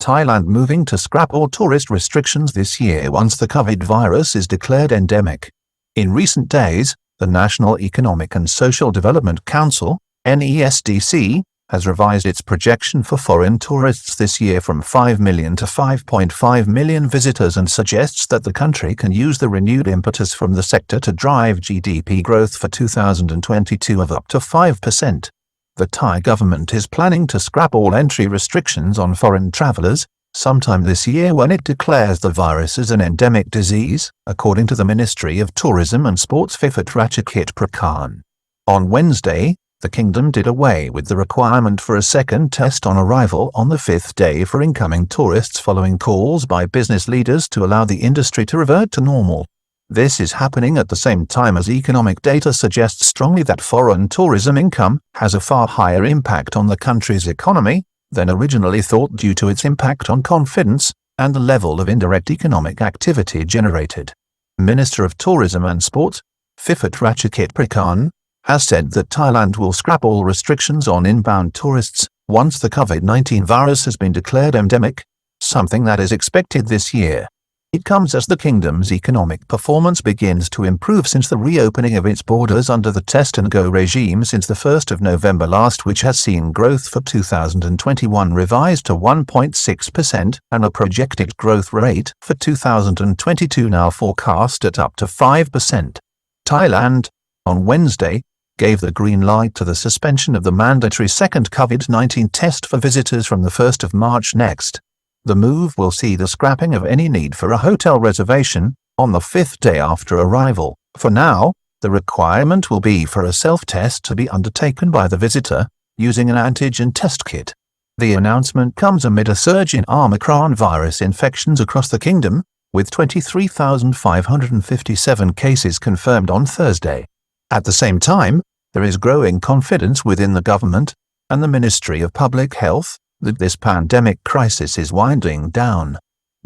Thailand moving to scrap all tourist restrictions this year once the COVID virus is declared endemic. In recent days, the National Economic and Social Development Council, NESDC, has revised its projection for foreign tourists this year from 5 million to 5.5 million visitors and suggests that the country can use the renewed impetus from the sector to drive GDP growth for 2022 of up to 5%. The Thai government is planning to scrap all entry restrictions on foreign travelers sometime this year when it declares the virus as an endemic disease, according to the Ministry of Tourism and Sports Phiphat Prakan. On Wednesday, the kingdom did away with the requirement for a second test on arrival on the fifth day for incoming tourists following calls by business leaders to allow the industry to revert to normal. This is happening at the same time as economic data suggests strongly that foreign tourism income has a far higher impact on the country's economy than originally thought due to its impact on confidence and the level of indirect economic activity generated. Minister of Tourism and Sport, Phiphat Prakan, has said that Thailand will scrap all restrictions on inbound tourists once the COVID-19 virus has been declared endemic, something that is expected this year. It comes as the kingdom's economic performance begins to improve since the reopening of its borders under the test-and-go regime since the 1st of November last, which has seen growth for 2021 revised to 1.6% and a projected growth rate for 2022 now forecast at up to 5%. Thailand, on Wednesday, gave the green light to the suspension of the mandatory second COVID-19 test for visitors from the 1st of March next. The move will see the scrapping of any need for a hotel reservation on the fifth day after arrival. For now, the requirement will be for a self-test to be undertaken by the visitor using an antigen test kit. The announcement comes amid a surge in Omicron virus infections across the kingdom, with 23,557 cases confirmed on Thursday. At the same time, there is growing confidence within the government and the Ministry of Public Health that this pandemic crisis is winding down.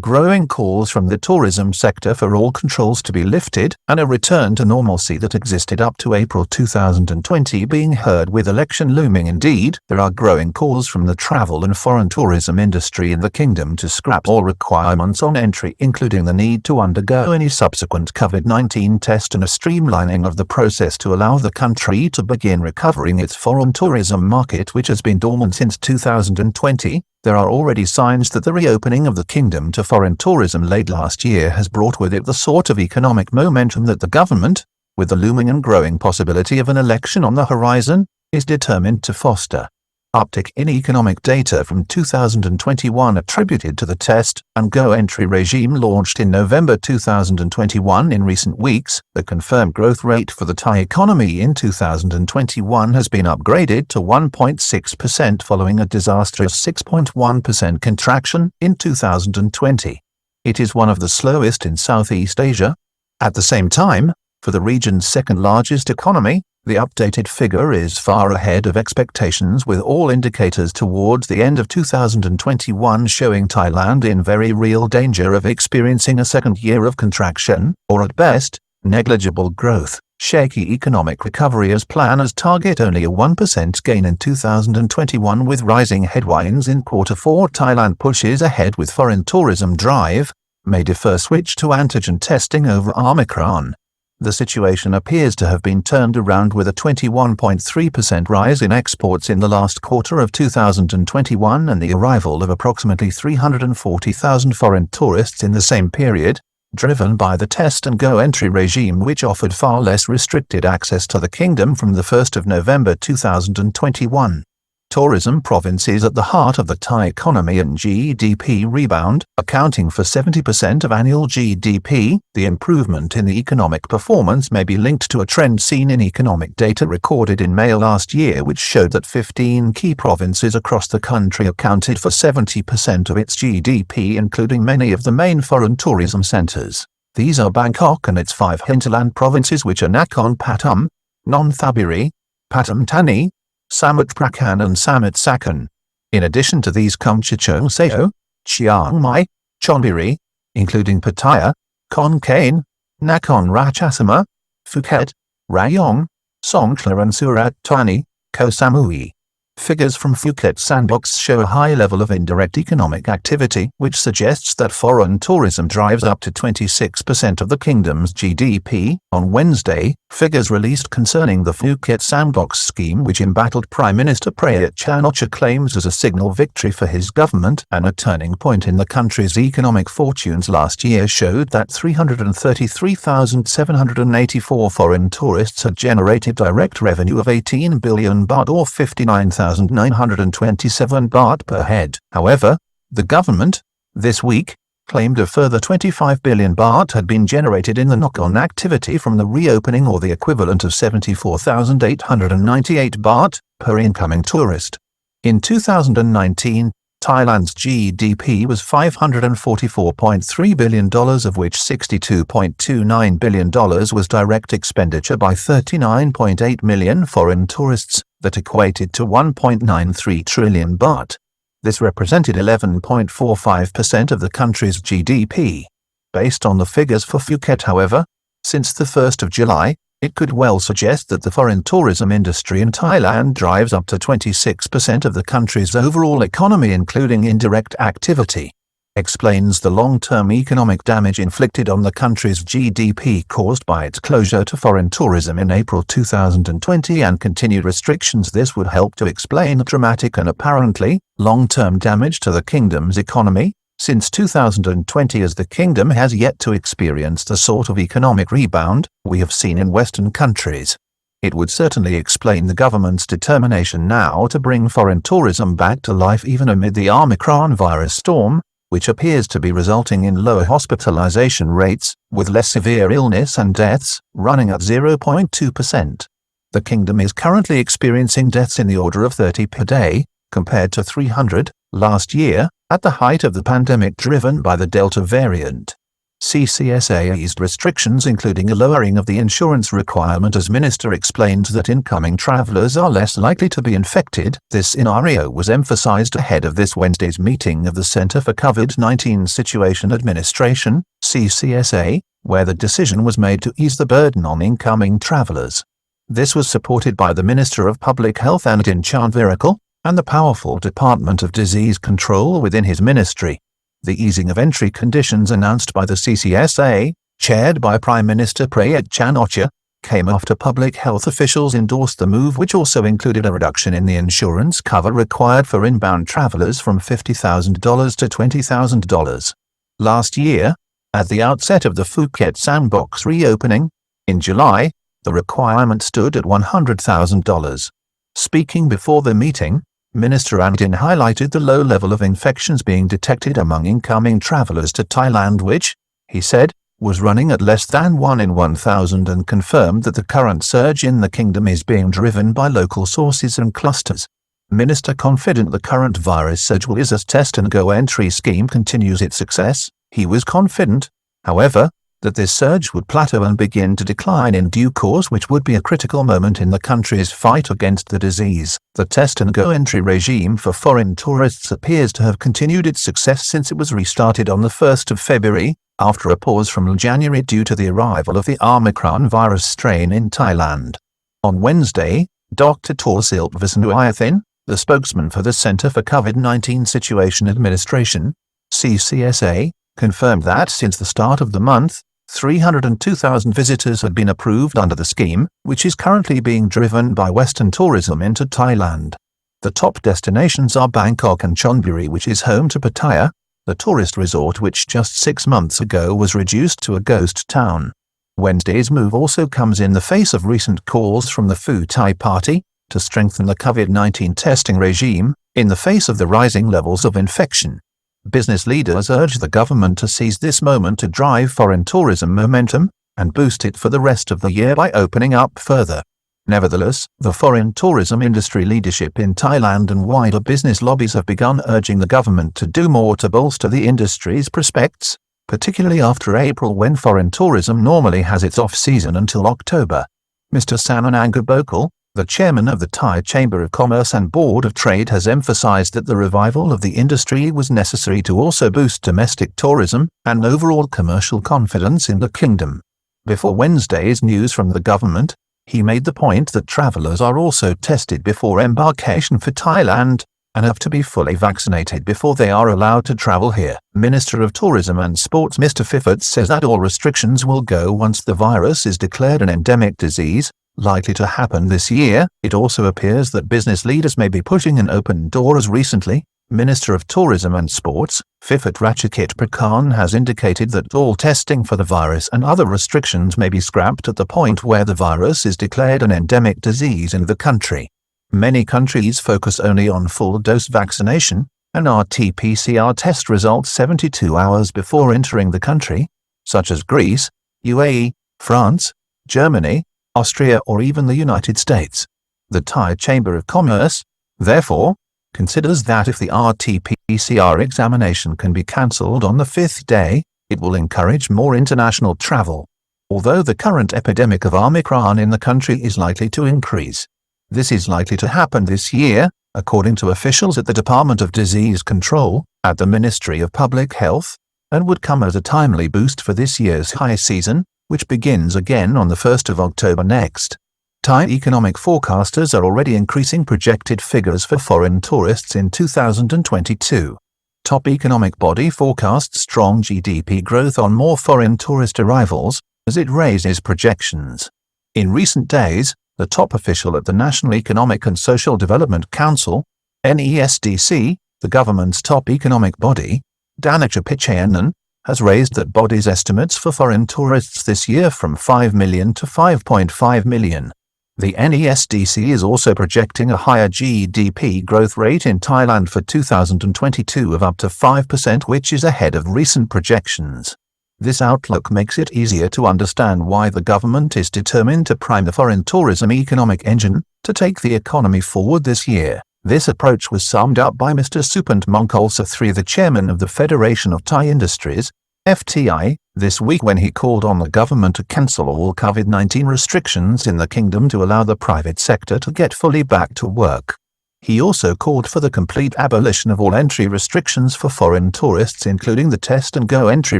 Growing calls from the tourism sector for all controls to be lifted and a return to normalcy that existed up to April 2020 being heard with election looming. Indeed, there are growing calls from the travel and foreign tourism industry in the kingdom to scrap all requirements on entry, including the need to undergo any subsequent COVID-19 test and a streamlining of the process to allow the country to begin recovering its foreign tourism market, which has been dormant since 2020. There are already signs that the reopening of the kingdom to foreign tourism late last year has brought with it the sort of economic momentum that the government, with the looming and growing possibility of an election on the horizon, is determined to foster. Uptick in economic data from 2021 attributed to the test-and-go entry regime launched in November 2021. In recent weeks, the confirmed growth rate for the Thai economy in 2021 has been upgraded to 1.6% following a disastrous 6.1% contraction in 2020. It is one of the slowest in Southeast Asia. At the same time, for the region's second-largest economy, the updated figure is far ahead of expectations, with all indicators towards the end of 2021 showing Thailand in very real danger of experiencing a second year of contraction, or at best, negligible growth. Shaky economic recovery as planners target only a 1% gain in 2021 with rising headwinds in Q4. Thailand pushes ahead with foreign tourism drive, may defer switch to antigen testing over Omicron. The situation appears to have been turned around with a 21.3% rise in exports in the last quarter of 2021 and the arrival of approximately 340,000 foreign tourists in the same period, driven by the test-and-go entry regime which offered far less restricted access to the kingdom from the 1st of November 2021. Tourism province is at the heart of the Thai economy and GDP rebound, accounting for 70% of annual GDP. The improvement in the economic performance may be linked to a trend seen in economic data recorded in May last year, which showed that 15 key provinces across the country accounted for 70% of its GDP, including many of the main foreign tourism centers. These are Bangkok and its 5 hinterland provinces, which are Nakhon Pathom, Nonthaburi, Pathum Thani, Samut Prakan and Samut Sakhon. In addition to these come Chichong Sao, Chiang Mai, Chonburi, including Pattaya, Khon Kaen, Nakhon Ratchasima, Phuket, Rayong, Songkhla and Surat Thani, Koh Samui. Figures from Phuket Sandbox show a high level of indirect economic activity, which suggests that foreign tourism drives up to 26% of the kingdom's GDP. On Wednesday, figures released concerning the Phuket Sandbox scheme, which embattled Prime Minister Prayut Chan-o-cha claims as a signal victory for his government and a turning point in the country's economic fortunes last year, showed that 333,784 foreign tourists had generated direct revenue of 18 billion baht or 59,927 baht per head. However, the government, this week, claimed a further 25 billion baht had been generated in the knock-on activity from the reopening, or the equivalent of 74,898 baht per incoming tourist. In 2019, Thailand's GDP was $544.3 billion, of which $62.29 billion was direct expenditure by 39.8 million foreign tourists, that equated to 1.93 trillion baht. This represented 11.45% of the country's GDP. Based on the figures for Phuket, however, since the 1st of July, it could well suggest that the foreign tourism industry in Thailand drives up to 26% of the country's overall economy, including indirect activity. Explains the long-term economic damage inflicted on the country's GDP caused by its closure to foreign tourism in April 2020 and continued restrictions. This would help to explain the dramatic and apparently long-term damage to the kingdom's economy since 2020, as the kingdom has yet to experience the sort of economic rebound we have seen in Western countries. It would certainly explain the government's determination now to bring foreign tourism back to life even amid the Omicron virus storm, which appears to be resulting in lower hospitalization rates, with less severe illness and deaths, running at 0.2%. The kingdom is currently experiencing deaths in the order of 30 per day, compared to 300 last year, at the height of the pandemic driven by the Delta variant. CCSA eased restrictions, including a lowering of the insurance requirement, as Minister explained that incoming travelers are less likely to be infected. This scenario was emphasized ahead of this Wednesday's meeting of the Center for COVID-19 Situation Administration, CCSA, where the decision was made to ease the burden on incoming travelers. This was supported by the Minister of Public Health Anudin Chanvirakul and the powerful Department of Disease Control within his ministry. The easing of entry conditions announced by the CCSA, chaired by Prime Minister Prayut Chan-o-cha, came after public health officials endorsed the move, which also included a reduction in the insurance cover required for inbound travelers from $50,000 to $20,000. Last year, at the outset of the Phuket Sandbox reopening, in July, the requirement stood at $100,000. Speaking before the meeting, Minister Anudin highlighted the low level of infections being detected among incoming travelers to Thailand, which, he said, was running at less than 1 in 1,000, and confirmed that the current surge in the kingdom is being driven by local sources and clusters. Minister confident the current virus surge will ease as test and go entry scheme continues its success. He was confident, however, that this surge would plateau and begin to decline in due course, which would be a critical moment in the country's fight against the disease. The test and go entry regime for foreign tourists appears to have continued its success since it was restarted on the 1st of February, after a pause from January due to the arrival of the Omicron virus strain in Thailand. On Wednesday, Dr. Torsilp Visnuayathin, the spokesman for the Center for COVID-19 Situation Administration, CCSA, confirmed that since the start of the month, 302,000 visitors had been approved under the scheme, which is currently being driven by Western tourism into Thailand. The top destinations are Bangkok and Chonburi, which is home to Pattaya, the tourist resort which just 6 months ago was reduced to a ghost town. Wednesday's move also comes in the face of recent calls from the Pheu Thai Party to strengthen the COVID-19 testing regime, in the face of the rising levels of infection. Business leaders urge the government to seize this moment to drive foreign tourism momentum and boost it for the rest of the year by opening up further. Nevertheless, the foreign tourism industry leadership in Thailand and wider business lobbies have begun urging the government to do more to bolster the industry's prospects, particularly after April, when foreign tourism normally has its off-season until October. Mr. Sanananga Bokal, the chairman of the Thai Chamber of Commerce and Board of Trade, has emphasized that the revival of the industry was necessary to also boost domestic tourism and overall commercial confidence in the kingdom. Before Wednesday's news from the government, He made the point that travelers are also tested before embarkation for Thailand and have to be fully vaccinated before they are allowed to travel here. Minister of Tourism and Sports Mr. Pifut says that all restrictions will go once the virus is declared an endemic disease, likely to happen this year. It also appears that business leaders may be pushing an open door as recently. Minister of Tourism and Sports, Pifut Ratchakit Prakan has indicated that all testing for the virus and other restrictions may be scrapped at the point where the virus is declared an endemic disease in the country. Many countries focus only on full-dose vaccination and RT-PCR test results 72 hours before entering the country, such as Greece, UAE, France, Germany, Austria or even the United States. The Thai Chamber of Commerce, therefore, considers that if the RT-PCR examination can be cancelled on the 5th day, it will encourage more international travel, although the current epidemic of Omicron in the country is likely to increase. This is likely to happen this year, according to officials at the Department of Disease Control, at the Ministry of Public Health, and would come as a timely boost for this year's high season, which begins again on the 1st of October next. Thai economic forecasters are already increasing projected figures for foreign tourists in 2022. Top economic body forecasts strong GDP growth on more foreign tourist arrivals, as it raises projections. In recent days, the top official at the National Economic and Social Development Council, NESDC, the government's top economic body, Danica Pichayanan, has raised that body's estimates for foreign tourists this year from 5 million to 5.5 million. The NESDC is also projecting a higher GDP growth rate in Thailand for 2022 of up to 5%, which is ahead of recent projections. This outlook makes it easier to understand why the government is determined to prime the foreign tourism economic engine to take the economy forward this year. This approach was summed up by Mr. Supant Mongkolsathri, the chairman of the Federation of Thai Industries, FTI, this week when he called on the government to cancel all COVID-19 restrictions in the kingdom to allow the private sector to get fully back to work. He also called for the complete abolition of all entry restrictions for foreign tourists, including the test and go entry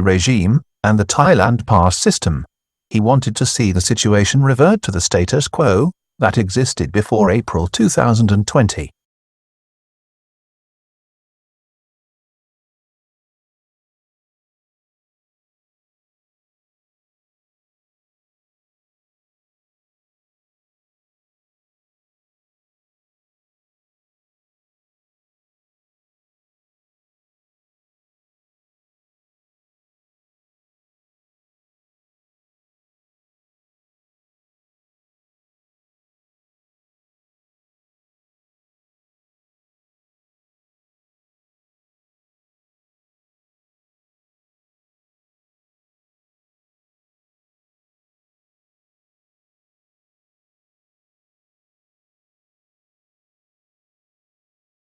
regime and the Thailand pass system. He wanted to see the situation revert to the status quo that existed before April 2020.